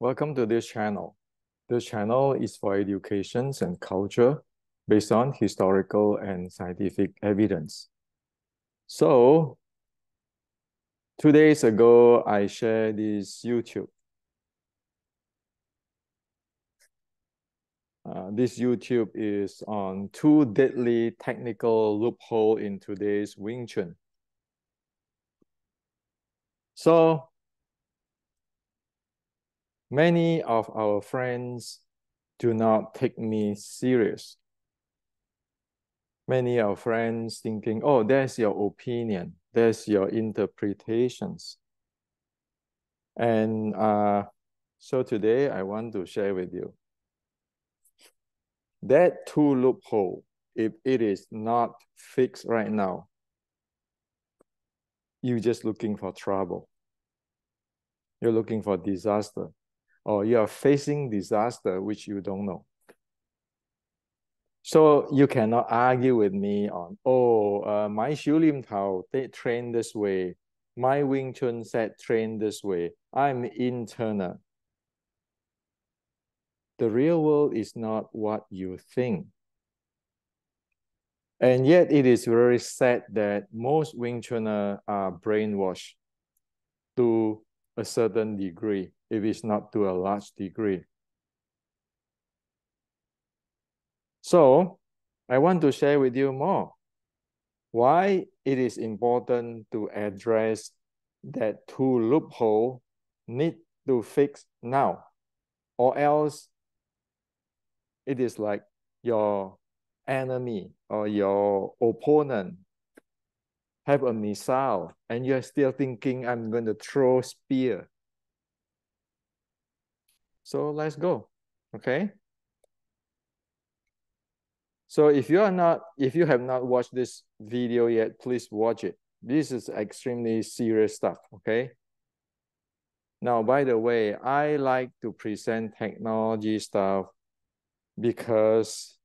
Welcome to this channel. This channel is for education and culture based on historical and scientific evidence. So, 2 days ago, I shared this YouTube. This YouTube is on 2 deadly technical loopholes in today's Wing Chun. So, many of our friends do not take me serious. Many of our friends thinking, oh, that's your opinion, that's your interpretations. And so today I want to share with you that 2 loophole, if it is not fixed right now, you're just looking for trouble. You're looking for disaster, or you are facing disaster which you don't know. So you cannot argue with me on, my Xiu Lim Tao, they train this way. My Wing Chun set train this way. I'm internal. The real world is not what you think. And yet it is very sad that most Wing Chuners are brainwashed to a certain degree, if it's not to a large degree. So I want to share with you more why it is important to address that 2 loophole need to fix now, or else it is like your enemy or your opponent have a missile and you're still thinking, I'm going to throw spear. So let's go, okay? So if you have not watched this video yet, please watch it. This is extremely serious stuff, okay? Now, by the way, I like to present technology stuff because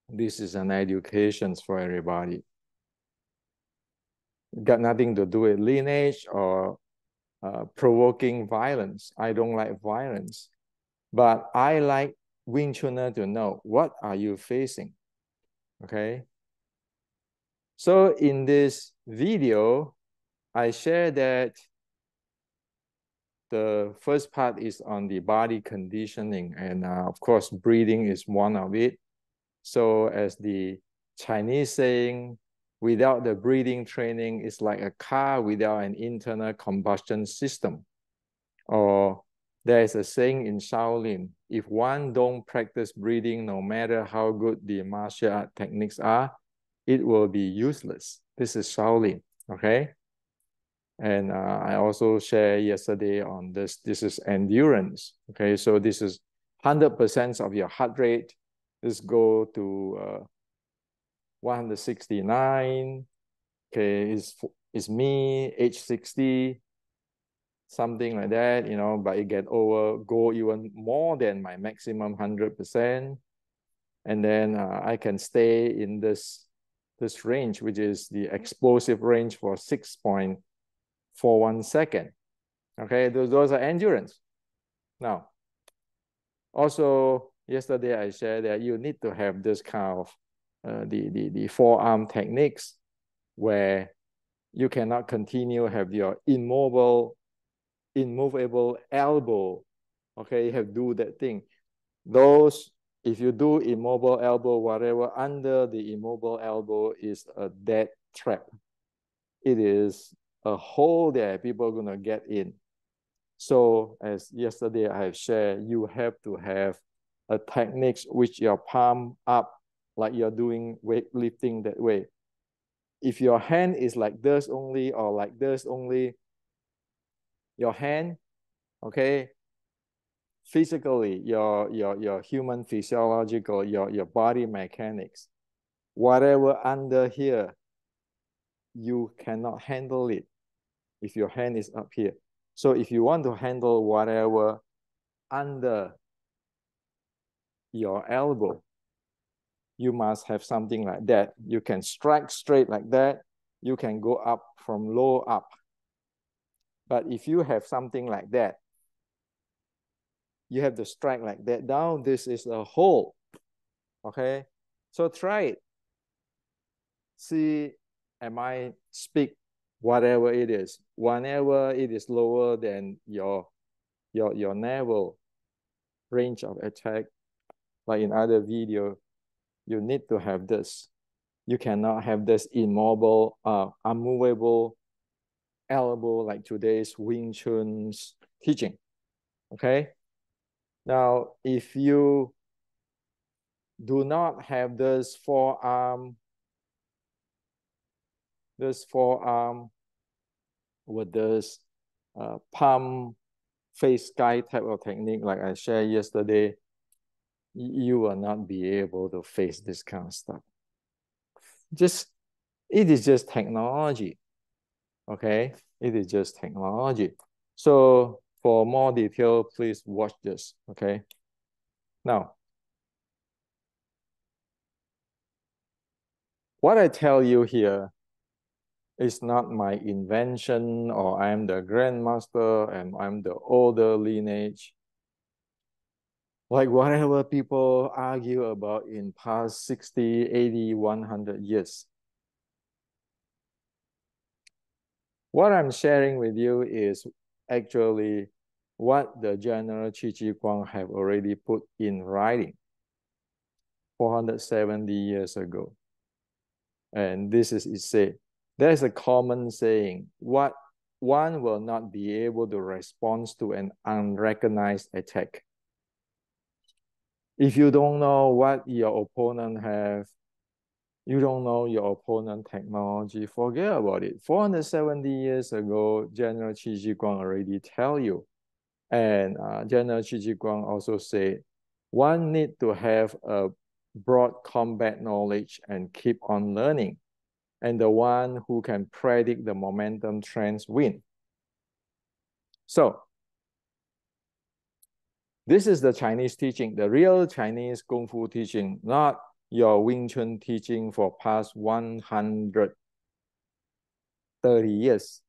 this is an education for everybody. Got nothing to do with lineage or provoking violence. I don't like violence, but I like Wing Chuner to know what are you facing, okay? So in this video, I share that the first part is on the body conditioning, and of course, breathing is one of it. So as the Chinese saying, without the breathing training, it's like a car without an internal combustion system. Or there's a saying in Shaolin, if one don't practice breathing, no matter how good the martial art techniques are, it will be useless. This is Shaolin, okay? And I also shared yesterday on this. This is endurance, okay? So this is 100% of your heart rate. This go to 169. Okay, is me, age 60, something like that, you know, but it go even more than my maximum 100%. And then I can stay in this range, which is the explosive range for 6.41 seconds. Okay, those are endurance. Now, also yesterday I shared that you need to have this kind of the forearm techniques where you cannot continue have your immovable elbow. Okay, you have to do that thing. Those, if you do immobile elbow, whatever under the immobile elbow is a death trap. It is a hole that people are gonna get in. So as yesterday I have shared, you have to have a techniques which your palm up, like you're doing weightlifting that way. If your hand is like this only or like this only, your hand, okay, physically, your human physiological, your body mechanics, whatever under here, you cannot handle it if your hand is up here. So if you want to handle whatever under your elbow, you must have something like that. You can strike straight like that. You can go up from low up. But if you have something like that, you have to strike like that down. This is a hold. Okay, so try it. See, am I speak whatever it is, whenever it is lower than your navel range of attack, like in other video, you need to have this. You cannot have this immobile, unmovable elbow like today's Wing Chun's teaching. Okay. Now, if you do not have this forearm with this palm face sky type of technique like I shared yesterday, you will not be able to face this kind of stuff. It is just technology. Okay, it is just technology. So for more detail, please watch this. Okay. Now, what I tell you here is not my invention, or I'm the grandmaster and I'm the older lineage. Like whatever people argue about in past 60, 80, 100 years. What I'm sharing with you is actually what the General Qi Ji Guang have already put in writing 470 years ago. And this is it said. There's a common saying, what one will not be able to respond to an unrecognized attack. If you don't know what your opponent have, you don't know your opponent technology, forget about it. 470 years ago, General Qi Ji Guang already tell you. And General Qi Ji Guang also said, one need to have a broad combat knowledge and keep on learning. And the one who can predict the momentum trends win. So, this is the Chinese teaching, the real Chinese Kung Fu teaching, not your Wing Chun teaching for past 130 years,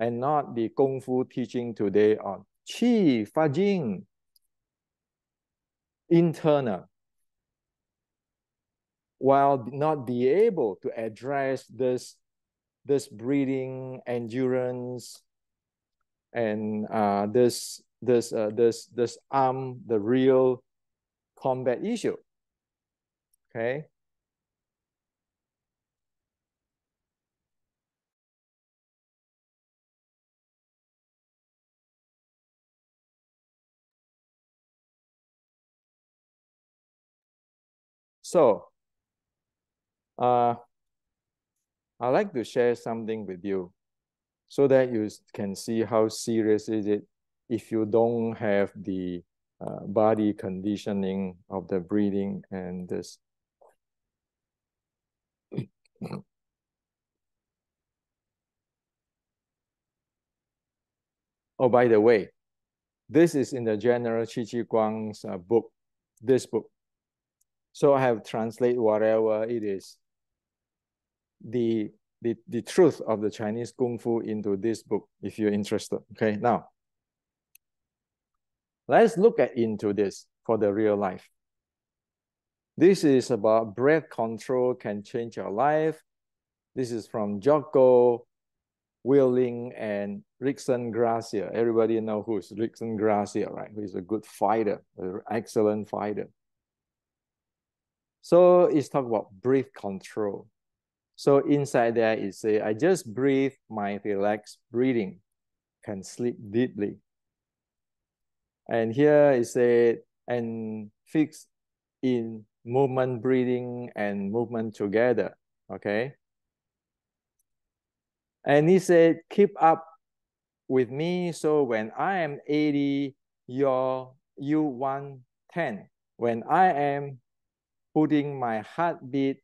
and not the Kung Fu teaching today on Qi, Fa Jing, internal, while not be able to address this breathing, endurance, and this arm, the real combat issue. Okay. So, I'd like to share something with you so that you can see how serious is it if you don't have the body conditioning of the breathing and this. Oh, by the way, this is in the General Qi Ji Guang's book, this book. So I have translated whatever it is, the truth of the Chinese Kung Fu into this book, if you're interested. Okay, now, let's look into this for the real life. This is about breath control can change your life. This is from Jocko Willing and Rickson Gracia. Everybody know who's Rickson Gracia, right? Who is a good fighter, an excellent fighter. So it's talk about breath control. So inside there it say, I just breathe my relaxed breathing, can sleep deeply. And here it said, and fix in movement breathing and movement together, okay? And he said, keep up with me, so when I am 80, you 110. When I am putting my heartbeat,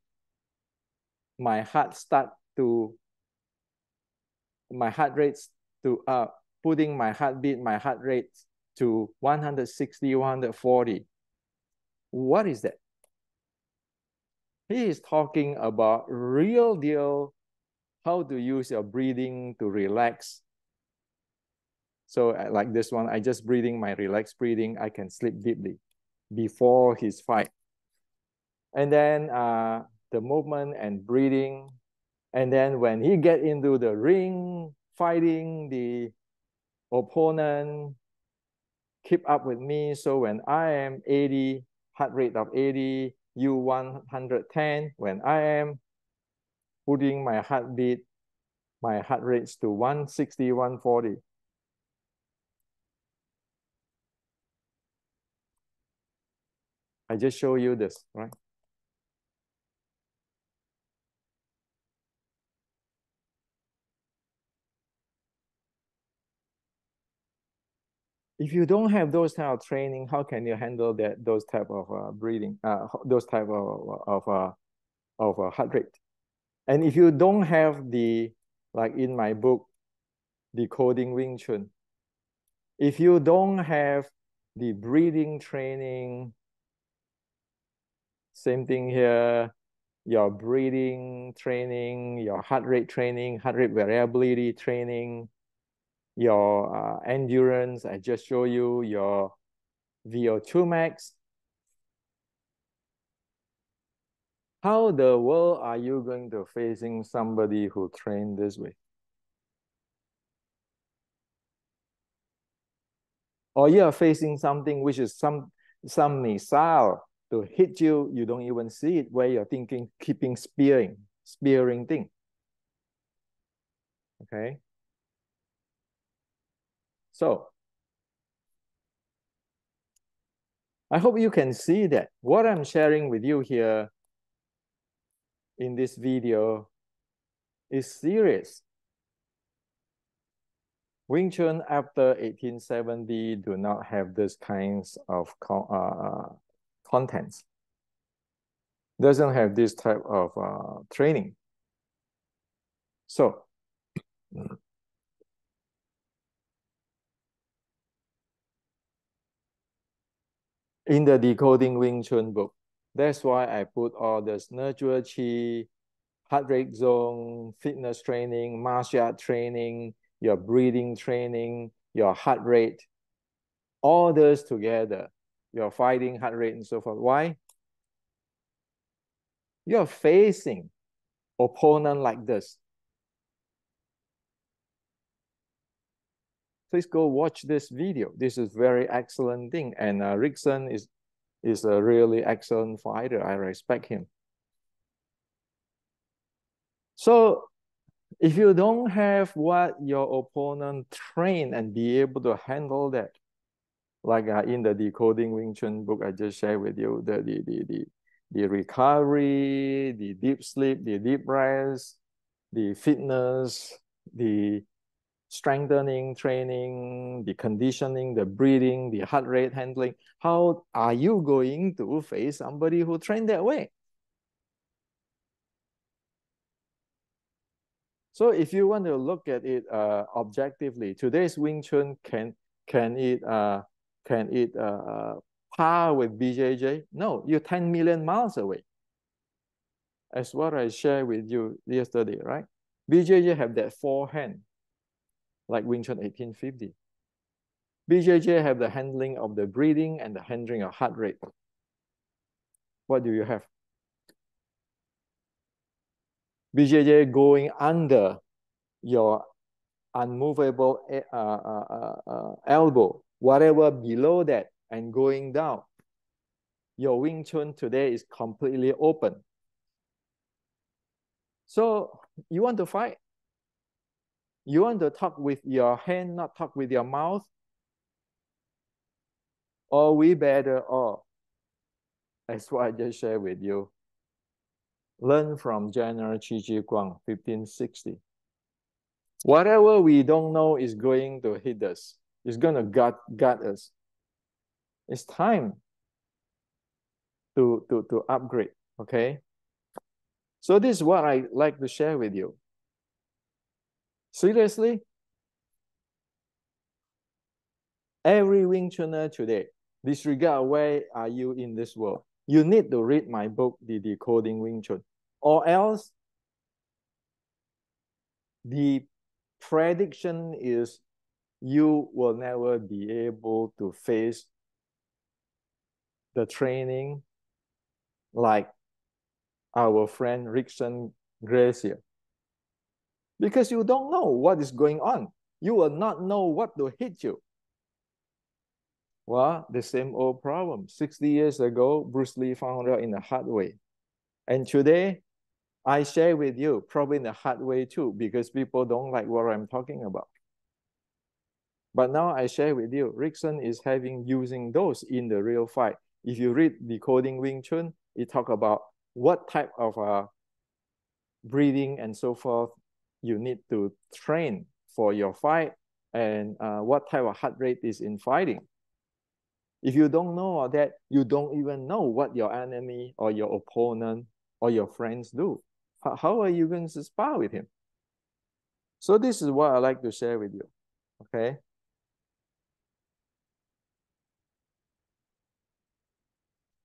my heart rates to putting my heart rate to 160, 140. What is that? He is talking about real deal, how to use your breathing to relax So like this one, I just breathing, my relaxed breathing, I can sleep deeply before his fight. And then the movement and breathing. And then when he get into the ring, fighting the opponent, keep up with me. So when I am 80, heart rate of 80, you 110. When I am putting my heartbeat, my heart rates to 160, 140. I just show you this, right? If you don't have those type of training, how can you handle that those type of breathing, those type of heart rate? And if you don't have the, like in my book, Decoding Wing Chun, if you don't have the breathing training, same thing here, your breathing training, your heart rate training, heart rate variability training, your endurance, I just show you, your VO2 max. How the world are you going to facing somebody who trained this way? Or you are facing something which is some missile to hit you, you don't even see it, where you're thinking, keeping spearing thing. Okay. So I hope you can see that what I'm sharing with you here in this video is serious. Wing Chun after 1870 do not have this kinds of contents. Doesn't have this type of training. So in the Decoding Wing Chun book, that's why I put all this nurture chi, heart rate zone, fitness training, martial art training, your breathing training, your heart rate, all those together, your fighting heart rate and so forth. Why? You're facing opponent like this. Please go watch this video. This is very excellent thing. And Rickson is a really excellent fighter. I respect him. So if you don't have what your opponent train and be able to handle that, like in the Decoding Wing Chun book I just shared with you, the recovery, the deep sleep, the deep rest, the fitness, the strengthening training, the conditioning, the breathing, the heart rate handling. How are you going to face somebody who trained that way? So if you want to look at it objectively, today's Wing Chun can it par with BJJ? No, you're 10 million miles away. As what I shared with you yesterday, right? BJJ have that forehand, like Wing Chun 1850. BJJ have the handling of the breathing and the handling of heart rate. What do you have? BJJ going under your unmovable elbow, whatever below that, and going down. Your Wing Chun today is completely open. So you want to fight? You want to talk with your hand, not talk with your mouth? Or we better all, that's what I just shared with you. Learn from General Chi Chi Guang, 1560. Whatever we don't know is going to hit us. It's going to gut us. It's time to upgrade, okay? So this is what I like to share with you. Seriously, every Wing Chuner today, disregard where are you in this world, you need to read my book, The Decoding Wing Chun, or else the prediction is you will never be able to face the training like our friend Rickson Gracie. Because you don't know what is going on. You will not know what to hit you. Well, the same old problem. 60 years ago, Bruce Lee found out in a hard way. And today, I share with you, probably in a hard way too, because people don't like what I'm talking about. But now I share with you, Rickson is using those in the real fight. If you read Decoding Wing Chun, it talk about what type of breathing and so forth you need to train for your fight, and what type of heart rate is in fighting. If you don't know all that, you don't even know what your enemy or your opponent or your friends do. How are you going to spar with him? So this is what I like to share with you, okay?